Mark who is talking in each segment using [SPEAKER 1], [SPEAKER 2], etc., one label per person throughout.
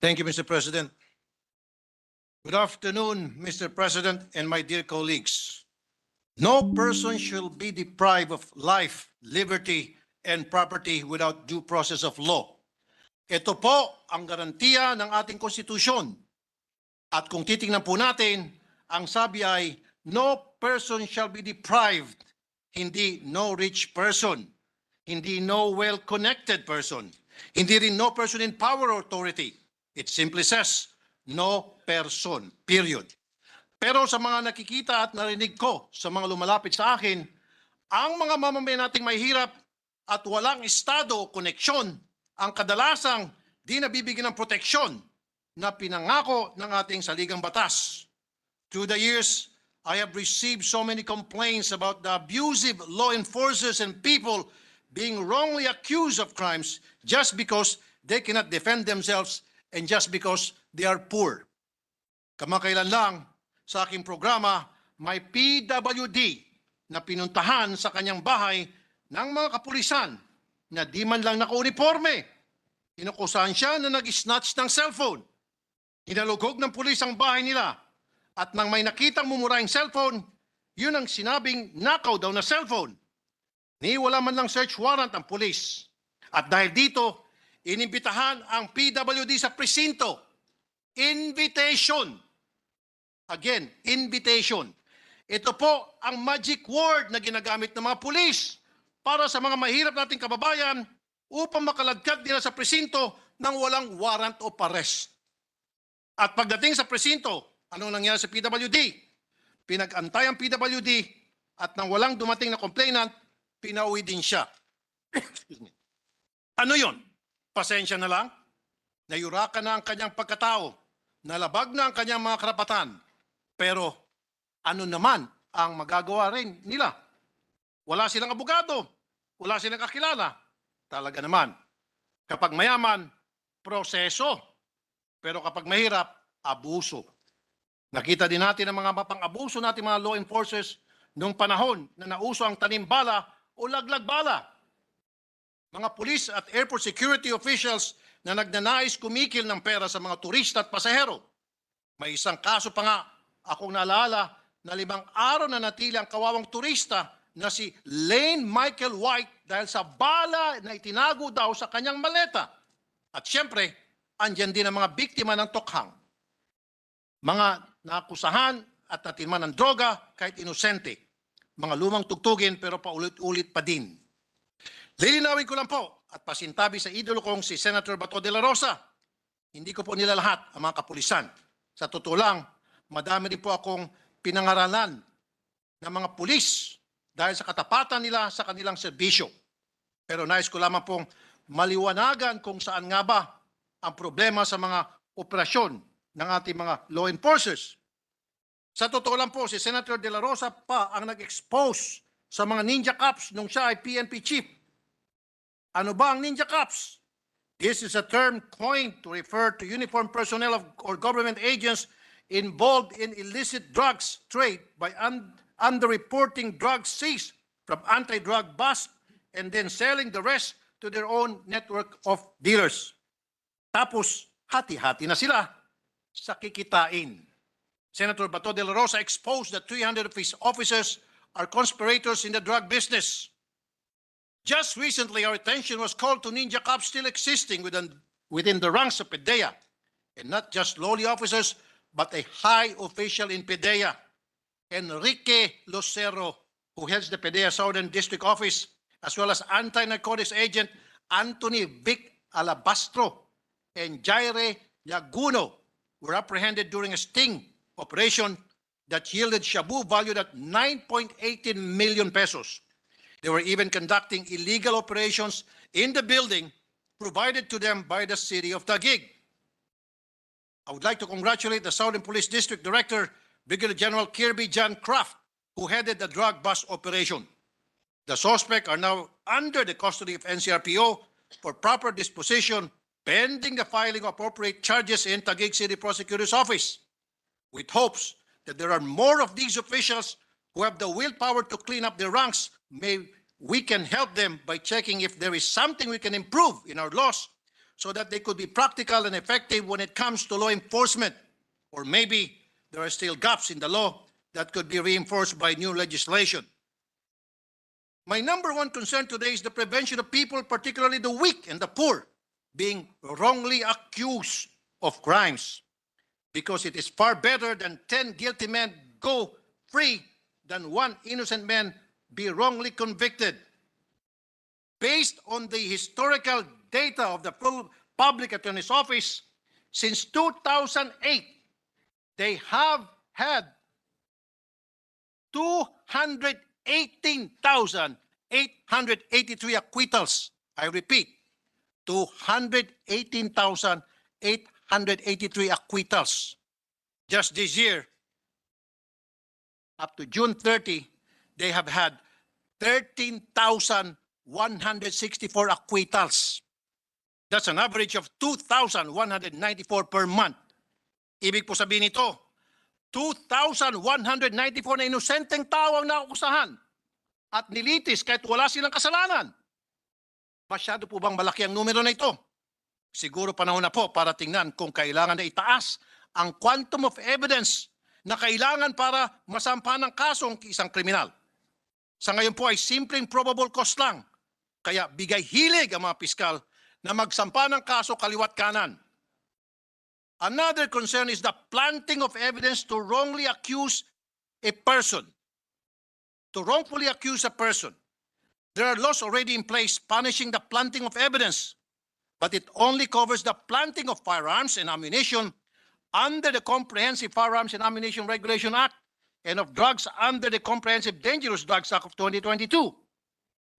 [SPEAKER 1] Thank you, Mr. President. Good afternoon, Mr. President and my dear colleagues. No person shall be deprived of life, liberty, and property without due process of law. Ito po ang garantiya ng ating konstitusyon. At kung titingnan po natin, ang sabi ay, no person shall be deprived, hindi no rich person, hindi no well-connected person, hindi rin no person in power or authority. It simply says, no person, period. Pero sa mga nakikita at narinig ko sa mga lumalapit sa akin, ang mga mamamayan nating mahihirap at walang estado o koneksyon ang kadalasang di nabibigyan ng proteksyon na pinangako ng ating saligang batas. Through the years, I have received so many complaints about the abusive law enforcers and people being wrongly accused of crimes just because they cannot defend themselves and just because they are poor. Kamakailan lang sa aking programa, may PWD na pinuntahan sa kanyang bahay ng mga kapulisan na di man lang naka-uniforme. Inukusahan siya na nag-snatch ng cellphone. Hinalugog ng pulis ang bahay nila. At nang may nakitang mumurahing cellphone, yun ang sinabing nakaw daw na cellphone. Ni wala man lang search warrant ang pulis. At dahil dito, inimbitahan ang PWD sa presinto. Invitation. Again, invitation. Ito po ang magic word na ginagamit ng mga pulis para sa mga mahirap nating kababayan upang makaladkad nila sa presinto nang walang warrant of arrest. At pagdating sa presinto, anong nangyari sa PWD? Pinag-antay ang PWD at nang walang dumating na complainant, pinauwi din siya. Excuse me. Ano yon? Pasensya na lang, nayurakan na ang kanyang pagkatao, nalabag na ang kanyang mga karapatan. Pero ano naman ang magagawa rin nila? Wala silang abogado, wala silang kakilala. Talaga naman, kapag mayaman, proseso. Pero kapag mahirap, abuso. Nakita din natin ang mga mapang-abuso natin mga law enforcers noong panahon na nauso ang tanimbala o laglag-bala. Mga pulis at airport security officials na nagnanais kumikil ng pera sa mga turista at pasahero. May isang kaso pa nga akong naalala na 5 araw na natili ang kawawang turista na si Lane Michael White dahil sa bala na itinago daw sa kanyang maleta. At siyempre, andyan din ang mga biktima ng tokhang. Mga nakusahan at natinman ng droga kahit inosente. Mga lumang tugtugin pero paulit-ulit pa din. Lilinawin ko lang po at pasintabi sa idolo kong si Senator Bato de la Rosa. Hindi ko po nila lahat ang mga kapulisan. Sa totoo lang, madami rin po akong pinangaralan ng mga pulis dahil sa katapatan nila sa kanilang serbisyo. Pero nais ko lamang pong maliwanagan kung saan nga ba ang problema sa mga operasyon ng ating mga law enforcers. Sa totoo lang po, si Senator de la Rosa pa ang nag-expose sa mga ninja cops nung siya ay PNP chief. Ano ba ang ninja cops? This is a term coined to refer to uniformed personnel or government agents involved in illicit drugs trade by underreporting drugs seized from anti-drug busts and then selling the rest to their own network of dealers. Tapos, hati-hati na sila sa kikitain. Senator Bato de la Rosa exposed that 300 of his officers are conspirators in the drug business. Just recently, our attention was called to ninja cops still existing within the ranks of PDEA, and not just lowly officers, but a high official in PDEA, Enrique Lucero, who heads the PDEA Southern District Office, as well as anti-narcotics agent Anthony Vic Alabastro and Jaire Laguno were apprehended during a sting operation that yielded shabu valued at 9.18 million pesos. They were even conducting illegal operations in the building provided to them by the city of Taguig. I would like to congratulate the Southern Police District Director, Brigadier General Kirby John Kraft, who headed the drug bust operation. The suspects are now under the custody of NCRPO for proper disposition pending the filing of appropriate charges in Taguig City Prosecutor's Office, with hopes that there are more of these officials who have the willpower to clean up their ranks. We can help them by checking if there is something we can improve in our laws so that they could be practical and effective when it comes to law enforcement. Or maybe there are still gaps in the law that could be reinforced by new legislation. My number one concern today is the prevention of people, particularly the weak and the poor, being wrongly accused of crimes. Because it is far better than 10 guilty men go free than one innocent man be wrongly convicted. Based on the historical data of the Public Attorney's Office, since 2008, they have had 218,883 acquittals. I repeat, 218,883 acquittals. Just this year, up to June 30, they have had 13,164 acquittals. That's an average of 2,194 per month. Ibig po sabihin nito, 2,194 na inosenteng tao ang nakukusahan at nilitis kahit wala silang kasalanan. Masyado po bang malaki ang numero na ito? Siguro panahon na po para tingnan kung kailangan na itaas ang quantum of evidence na kailangan para masampa ng kaso ang isang kriminal. Sa ngayon po ay simpleng probable cause lang. Kaya bigay hilig ang mga piskal na magsampa ng kaso kaliwat kanan. Another concern is the planting of evidence to wrongly accuse a person. To wrongfully accuse a person. There are laws already in place punishing the planting of evidence, but it only covers the planting of firearms and ammunition under the Comprehensive Firearms and Ammunition Regulation Act and of drugs under the Comprehensive Dangerous Drugs Act of 2022.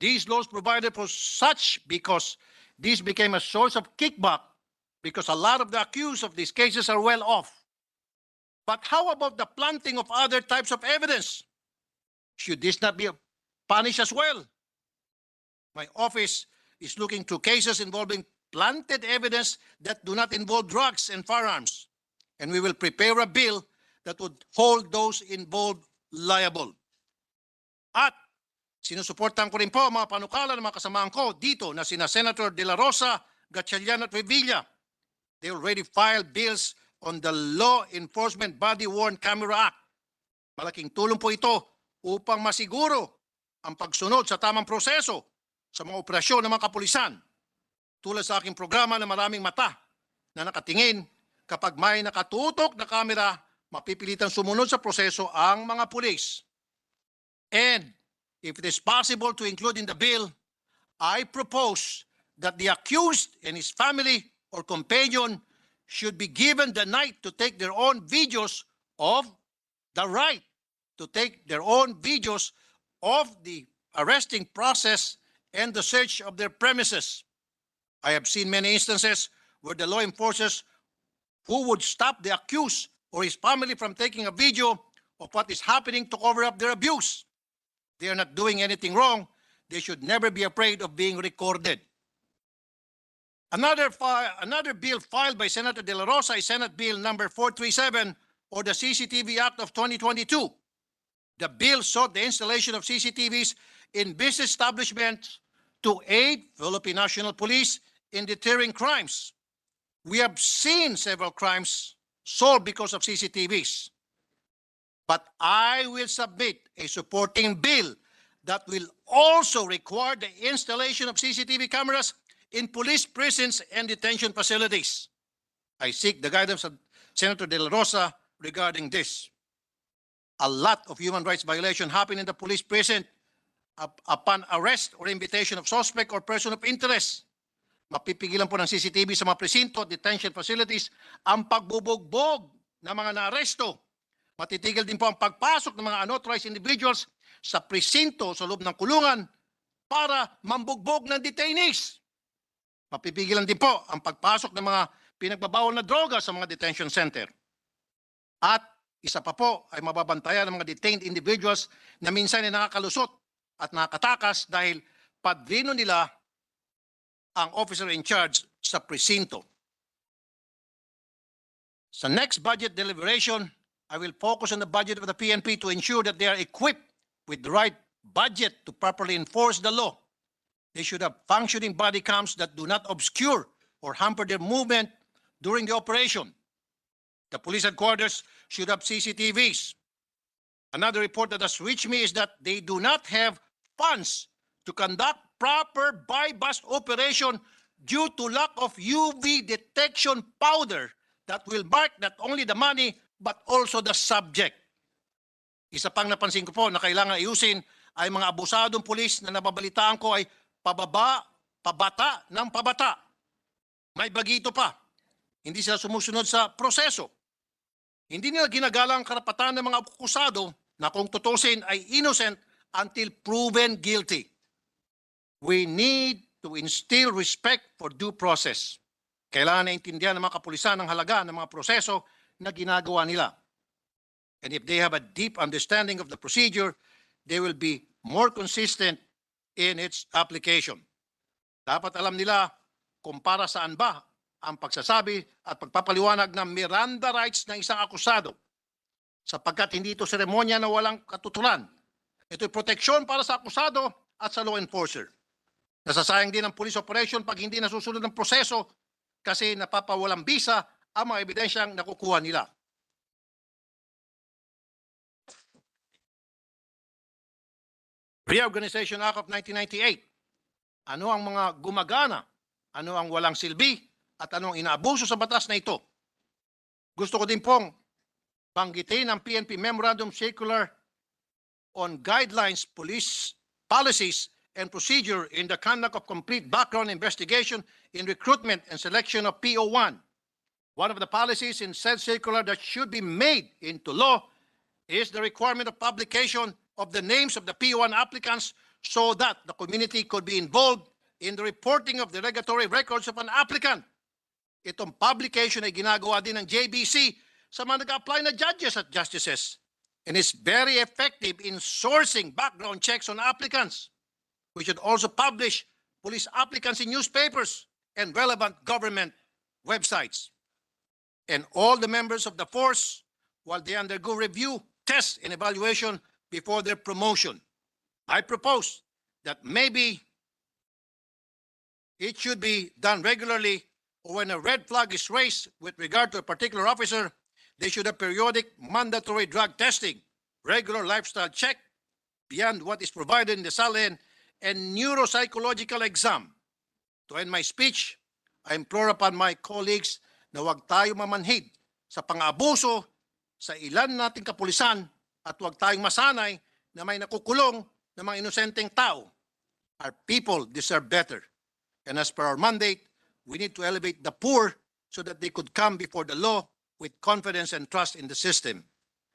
[SPEAKER 1] These laws provided for such because this became a source of kickback because a lot of the accused of these cases are well off. But how about the planting of other types of evidence? Should this not be punished as well? My office is looking to cases involving planted evidence that do not involve drugs and firearms. And we will prepare a bill that would hold those involved liable. At sinusuportahan ko rin po mga panukala ng mga kasamahan ko dito na sina Senator De La Rosa, Gatchalian at Revilla. They already filed bills on the Law Enforcement Body-Worn Camera Act. Malaking tulong po ito upang masiguro ang pagsunod sa tamang proseso sa mga operasyon ng mga kapulisan. Tulad sa aking programa na maraming mata na nakatingin, kapag may nakatutok na kamera, mapipilitang sumunod sa proseso ang mga pulis. And if it is possible to include in the bill, I propose that the accused and his family or companion should be given the right to take their own videos of the arresting process and the search of their premises. I have seen many instances where the law enforcers who would stop the accused or his family from taking a video of what is happening to cover up their abuse. They are not doing anything wrong. They should never be afraid of being recorded. Another bill filed by Senator De La Rosa is Senate Bill number 437 or the CCTV Act of 2022. The bill sought the installation of CCTVs in business establishments to aid Philippine National Police in deterring crimes. We have seen several crimes solved because of CCTVs. But I will submit a supporting bill that will also require the installation of CCTV cameras in police prisons and detention facilities. I seek the guidance of Senator De La Rosa regarding this. A lot of human rights violations happen in the police prison upon arrest or invitation of suspect or person of interest. Mapipigilan po ng CCTV sa mga presinto at detention facilities ang pagbubugbog ng mga naaresto. Matitigil din po ang pagpasok ng mga unauthorized individuals sa presinto sa loob ng kulungan para mambugbog ng detainees. Mapipigilan din po ang pagpasok ng mga pinagbabawal na droga sa mga detention center. At isa pa po ay mababantayan ng mga detained individuals na minsan ay nakakalusot at nakatakas dahil padrino nila ang officer in charge sa presinto. Sa next budget deliberation, I will focus on the budget of the PNP to ensure that they are equipped with the right budget to properly enforce the law. They should have functioning body cams that do not obscure or hamper their movement during the operation. The police headquarters should have CCTVs. Another report that has reached me is that they do not have funds to conduct proper buy-bust operation due to lack of UV detection powder that will mark not only the money but also the subject. Isa pang napansin ko po na kailangan ayusin ay mga abusadong pulis na nababalitaan ko ay pabata ng pabata. May bagito pa. Hindi sila sumusunod sa proseso. Hindi nila ginagalang ang karapatan ng mga akusado na kung tutusin ay innocent until proven guilty. We need to instill respect for due process. Kailangan naintindihan ng mga kapulisan ang halaga ng mga proseso na ginagawa nila. And if they have a deep understanding of the procedure, they will be more consistent in its application. Dapat alam nila kung para saan ba ang pagsasabi at pagpapaliwanag ng Miranda rights ng isang akusado. Sapagkat hindi ito seremonya na walang katutulan. Ito'y proteksyon para sa akusado at sa law enforcer. Nasasayang din ang police operation pag hindi nasusunod ang proseso kasi napapawalang bisa ang mga ebidensyang nakukuha nila. Reorganization Act of 1998. Ano ang mga gumagana? Ano ang walang silbi? At ano ang inaabuso sa batas na ito? Gusto ko din pong banggitin ang PNP Memorandum Circular on Guidelines, Police Policies, and Procedure in the Conduct of Complete Background Investigation in Recruitment and Selection of PO1. One of the policies in said circular that should be made into law is the requirement of publication of the names of the PO1 applicants so that the community could be involved in the reporting of the regulatory records of an applicant. Itong publication ay ginagawa din ng JBC sa mga nag-apply na judges at justices and is very effective in sourcing background checks on applicants. We should also publish police applicants in newspapers and relevant government websites. And all the members of the force, while they undergo review, test, and evaluation before their promotion. I propose that maybe it should be done regularly, or when a red flag is raised with regard to a particular officer, they should have periodic mandatory drug testing, regular lifestyle check beyond what is provided in the SALN, and neuropsychological exam. To end my speech, I implore upon my colleagues na huwag tayo mamanhid sa pang-abuso sa ilan nating kapulisan at huwag tayong masanay na may nakukulong na mga inosenteng tao. Our people deserve better. And as per our mandate, we need to elevate the poor so that they could come before the law with confidence and trust in the system.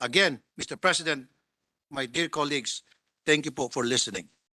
[SPEAKER 1] Again, Mr. President, my dear colleagues, thank you po for listening.